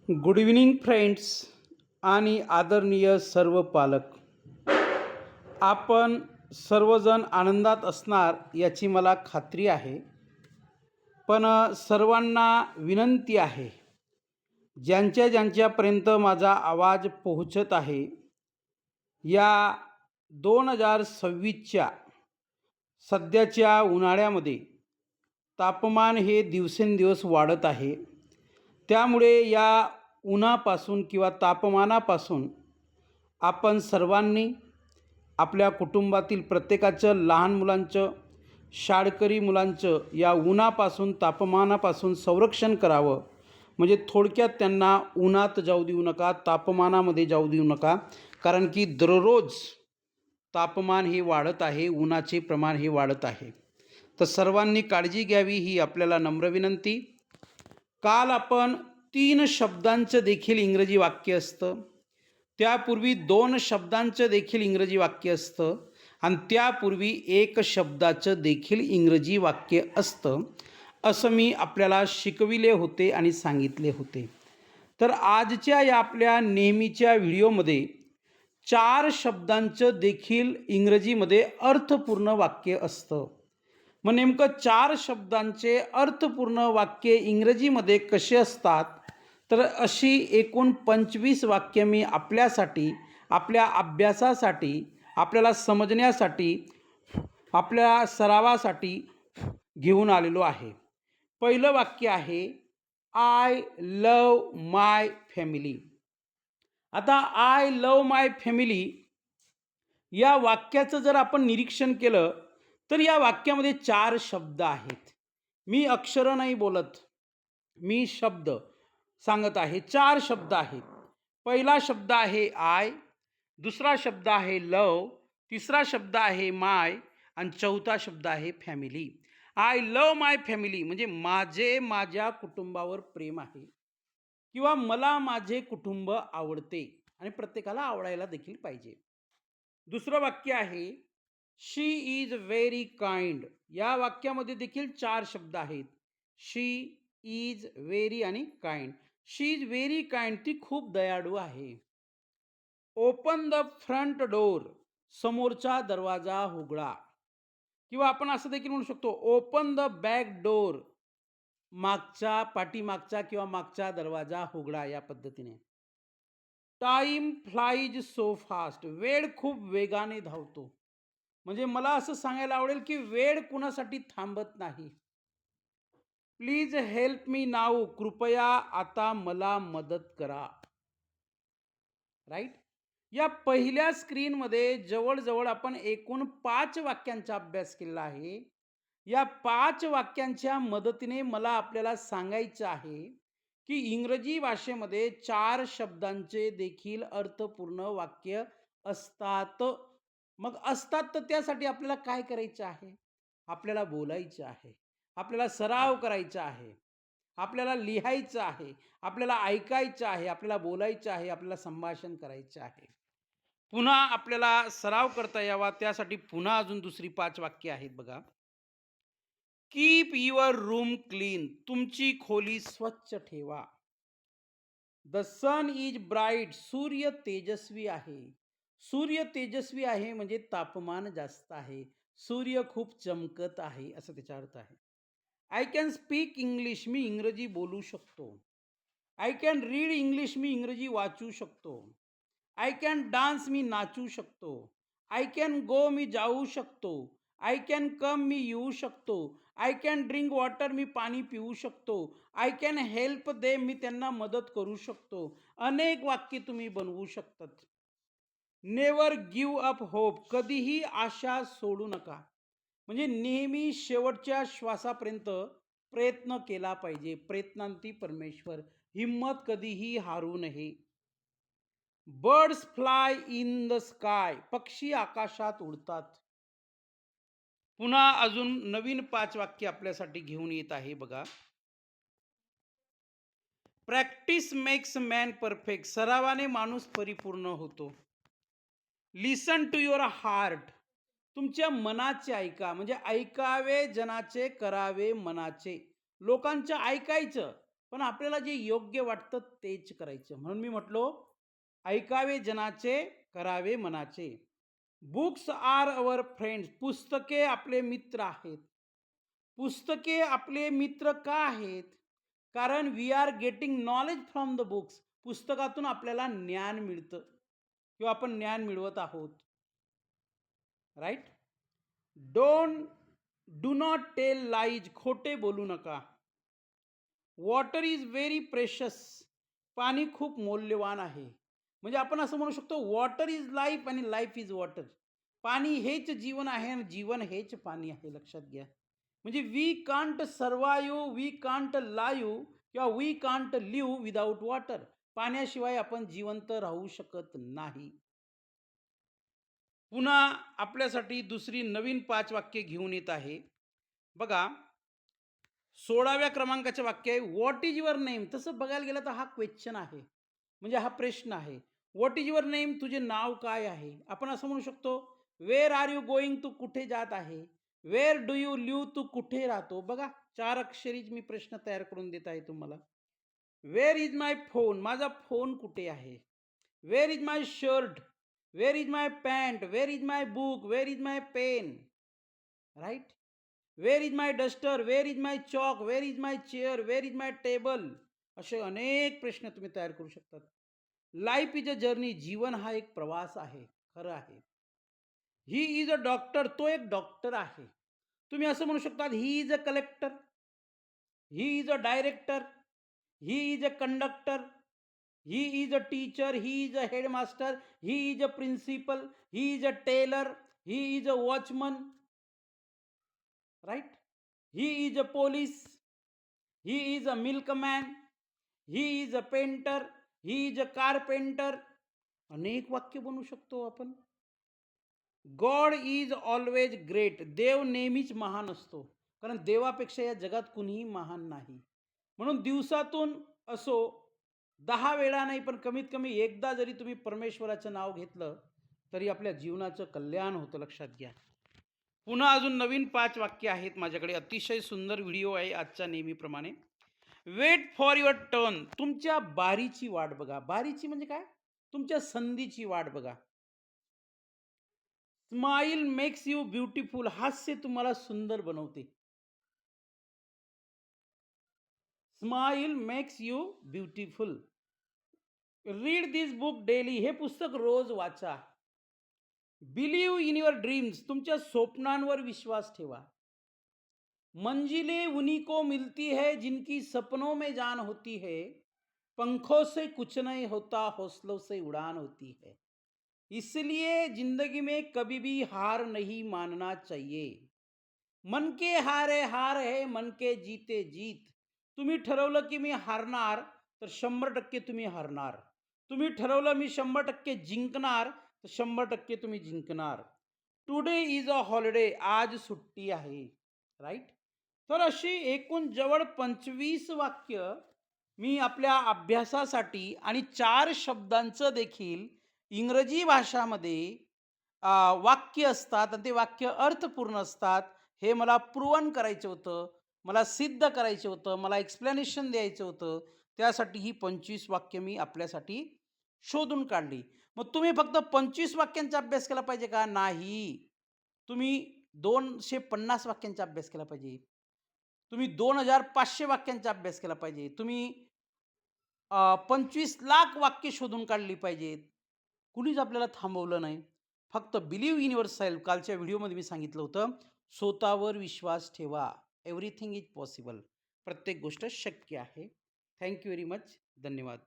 Good evening friends आणि आदरणीय सर्व पालक. आपण सर्वजण आनंदात असणार याची मला खात्री आहे. पण सर्वांना विनंती आहे, ज्यांच्यापर्यंत माझा आवाज पोहोचत आहे, या 2026च्या सध्याच्या उन्हाळ्यामध्ये तापमान हे दिवसेंदिवस वाढत आहे. त्यामुळे या उन्हापासून किंवा तापमानापासून आपण सर्वांनी आपल्या कुटुंबातील प्रत्येकाचं, लहान मुलांचं, शाळकरी मुलांचं या उन्हापासून, तापमानापासून संरक्षण करावं. म्हणजे थोडक्यात त्यांना उन्हात जाऊ देऊ नका, तापमानामध्ये जाऊ देऊ नका. कारण की दररोज तापमान हे वाढत आहे, उन्हाचे प्रमाण हे वाढत आहे. तर सर्वांनी काळजी घ्यावी ही आपल्याला नम्र विनंती. काल आपण 3 शब्दांचं देखील इंग्रजी वाक्य असतं, त्यापूर्वी 2 शब्दांचं देखील इंग्रजी वाक्य असतं आणि त्यापूर्वी 1 शब्दाचं देखील इंग्रजी वाक्य असतं, असं मी आपल्याला शिकविले होते आणि सांगितले होते. तर आजच्या या आपल्या नेहमीच्या व्हिडिओमध्ये 4 शब्दांचं देखील इंग्रजीमध्ये अर्थपूर्ण वाक्य असतं. मग नेमकं 4 शब्दांचे अर्थपूर्ण वाक्य इंग्रजीमध्ये कसे असतात, तर अशी एकूण 25 वाक्य मी आपल्यासाठी, आपल्या अभ्यासासाठी, आपल्याला समजण्यासाठी, आपल्या सरावासाठी घेऊन आलेलो आहे. पहिलं वाक्य आहे, आय लव माय फॅमिली. आता आय लव माय फॅमिली या वाक्याचं जर आपण निरीक्षण केलं, तर या वाक्यामध्ये 4 शब्द आहेत. मी अक्षरं नाही बोलत, मी शब्द सांगत आहे. 4 शब्द आहेत. पहिला शब्द आहे आय, दुसरा शब्द आहे लव, तिसरा शब्द आहे माय आणि चौथा शब्द आहे family. I love my family म्हणजे माझ्या कुटुंबावर प्रेम आहे किंवा मला माझे कुटुंब आवडते आणि प्रत्येकाला आवडायला देखील पाहिजे. दुसरं वाक्य आहे, शी इज व्हेरी काइंड. या वाक्यामध्ये देखील 4 शब्द आहेत. शी इज व्हेरी आणि kind. She is very kind, ती खूप दयाळू आहे. ओपन द फ्रंट डोर, समोरचा दरवाजा उघडा. किंवा आपण असं देखील म्हणू शकतो, ओपन द बॅक डोर, पाठीमागचा किंवा मागचा दरवाजा उघडा. या पद्धतीने. टाइम फ्लाइज सो फास्ट, वेळ खूप वेगाने धावतो. म्हणजे मला असं सांगायला आवडेल की वेळ कुणासाठी थांबत नाही. प्लीज हेल्प मी नाऊ, कृपया आता मला मदत करा. राईट. या पहिल्या स्क्रीनमध्ये जवळजवळ आपण एकूण 5 वाक्यांचा अभ्यास केला आहे. या 5 वाक्यांच्या मदतीने मला आपल्याला सांगायचं आहे की इंग्रजी भाषेमध्ये 4 शब्दांचे देखील अर्थपूर्ण वाक्य असतात. मग असतात तर त्यासाठी आपल्याला काय करायचं आहे? आपल्याला बोलायचं आहे, आपल्याला सराव करायचा आहे, आपल्याला लिहायचं आहे, आपल्याला ऐकायचं आहे, आपल्याला बोलायचं आहे, आपल्याला संभाषण करायचं आहे. पुन्हा आपल्याला सराव करता यावा त्यासाठी पुन्हा अजून दुसरी 5 वाक्य आहेत बघा. कीप युअर रूम क्लीन, तुमची खोली स्वच्छ ठेवा. द सन इज ब्राईट, सूर्य तेजस्वी आहे. सूर्य तेजस्वी आहे म्हणजे तापमान जास्त आहे, सूर्य खूप चमकत आहे असं त्याचा अर्थ आहे. आय कॅन स्पीक इंग्लिश, मी इंग्रजी बोलू शकतो. आय कॅन रीड इंग्लिश, मी इंग्रजी वाचू शकतो. आय कॅन डान्स, मी नाचू शकतो. आय कॅन गो, मी जाऊ शकतो. आय कॅन कम, मी येऊ शकतो. आय कॅन ड्रिंक वॉटर, मी पाणी पिऊ शकतो. आय कॅन हेल्प देम, मी त्यांना मदत करू शकतो. अनेक वाक्य तुम्ही बनवू शकतात. नेवर गिव्ह अप होप, कधीही आशा सोडू नका. म्हणजे नेहमी शेवटच्या श्वासापर्यंत प्रयत्न केला पाहिजे. प्रयत्नांती परमेश्वर, हिम्मत कधीही हारू नये. Birds fly in the sky, पक्षी आकाशात उडतात. पुन्हा अजून नवीन 5 वाक्य आपल्यासाठी घेऊन येत आहे बघा. प्रॅक्टिस मेक्स मॅन परफेक्ट, सरावाने माणूस परिपूर्ण होतो. लिसन टू युअर हार्ट, तुमच्या मनाचे ऐका. म्हणजे ऐकावे जनाचे, करावे मनाचे. लोकांचं ऐकायचं पण आपल्याला जे योग्य वाटतं तेच करायचं. म्हणून मी म्हटलो, ऐकावे जनाचे, करावे मनाचे. Books are our friends. पुस्तके आपले मित्र आहेत. पुस्तके आपले मित्र का आहेत? कारण we are getting knowledge from the books. पुस्तकातून आपल्याला ज्ञान मिळतं किंवा आपण ज्ञान मिळवत आहोत. Right? Don't do not tell lies. खोटे बोलू नका. Water is very precious. पाणी खूप मौल्यवान आहे. म्हणजे आपण असं म्हणू शकतो, वॉटर इज लाईफ आणि लाईफ इज वॉटर. पाणी हेच जीवन आहे आणि जीवन हेच पाणी आहे. लक्षात घ्या. म्हणजे we can't survive, we can't live किंवा we can't live without water. पाण्याशिवाय आपण जिवंत राहू शकत नाही. पुन्हा आपल्यासाठी दुसरी नवीन 5 वाक्य घेऊन येत आहे. बघा, 16व्या क्रमांकाचे वाक्य आहे, व्हॉट इज युअर नेम. तसं बघायला गेलं तर हा क्वेश्चन आहे, म्हणजे हा प्रश्न आहे. What is your name. तुझे नाव काय आहे. आपण असं म्हणू शकतो, वेअर आर यू गोईंग. तू कुठे जात आहे. Where do you live. तू कुठे राहतो. बघा, 4 अक्षरीच मी प्रश्न तयार करून देत आहे तुम्हाला. Where is my phone. माझा फोन कुठे आहे. Where is my shirt. Where is my pant. Where is my book. Where is my pen. Right. Where is my duster. Where is my chalk. Where is my chair. Where is my table. असे अनेक प्रश्न तुम्ही तयार करू शकतात. Life is a journey. जीवन हा एक प्रवास आहे. खरं आहे. He is a doctor. तो एक डॉक्टर आहे. तुम्ही असं म्हणू शकता, he is a collector. He is a director. He is a conductor. He is a teacher. He is a headmaster. He is a principal. He is a tailor. He is a watchman. Right. He is a police. He is a milkman. He is a painter. He is a carpenter. अनेक वाक्य बनवू शकतो आपण. God is always great. देव नेहमीच महान असतो. कारण देवापेक्षा या जगात कुणीही महान नाही. म्हणून दिवसातून असो 10 वेळा नाही, पण कमीत कमी एकदा जरी तुम्ही परमेश्वराचं नाव घेतलं तरी आपल्या जीवनाचं कल्याण होतं. लक्षात घ्या. पुन्हा अजून नवीन 5 वाक्य आहेत माझ्याकडे. अतिशय सुंदर व्हिडिओ आहे आजच्या नेहमीप्रमाणे. Wait for your turn. तुमच्या बारीची वाट बघा. बारीची म्हणजे काय? तुमच्या संधीची वाट बघा. Smile makes you beautiful. हास्य तुम्हाला सुंदर बनवते. Smile makes you beautiful. Read this book daily. हे पुस्तक रोज वाचा. Believe in your dreams. तुमच्या स्वप्नांवर विश्वास ठेवा. मंजिलें उन्हीं को मिलती है जिनकी सपनों में जान होती है. पंखों से कुछ नहीं होता, हौसलों से उड़ान होती है. इसलिए जिंदगी में कभी भी हार नहीं मानना चाहिए. मन के हारे हार है, मन के जीते जीत. तुम्ही ठरवलं की मी हारणार, तर 100% तुम्ही हारणार. तुम्ही ठरवलं मी 100% जिंकणार, तर 100% तुम्ही जिंकणार. Today is a holiday. आज सुट्टी आहे. राईट. तर अशी एकूण जवळ 25 वाक्य मी आपल्या अभ्यासासाठी आणि 4 शब्दांचं देखील इंग्रजी भाषामध्ये वाक्य असतात आणि ते वाक्य अर्थपूर्ण असतात. हे मला प्रूव्हन करायचं होतं. मला सिद्ध करायचं होतं. मला एक्सप्लेनेशन द्यायचं होतं. त्यासाठी ही 25 वाक्य मी आपल्यासाठी शोधून काढली. मग तुम्ही फक्त 25 वाक्यांचा अभ्यास केला पाहिजे का? नाही. तुम्ही 250 वाक्यांचा अभ्यास केला पाहिजे. तुम्ही 2500 वाक्यांचा अभ्यास केला पाहिजे. तुम्ही 25,00,000 वाक्य शोधून काढली पाहिजेत. कुणीच आपल्याला थांबवलं नाही. फक्त बिलीव्ह इन युअरसेल्फ. कालच्या व्हिडिओमध्ये मी सांगितलं होतं, स्वतःवर विश्वास ठेवा. Everything is possible. प्रत्येक गोष्ट शक्य आहे. Thank you very much. धन्यवाद.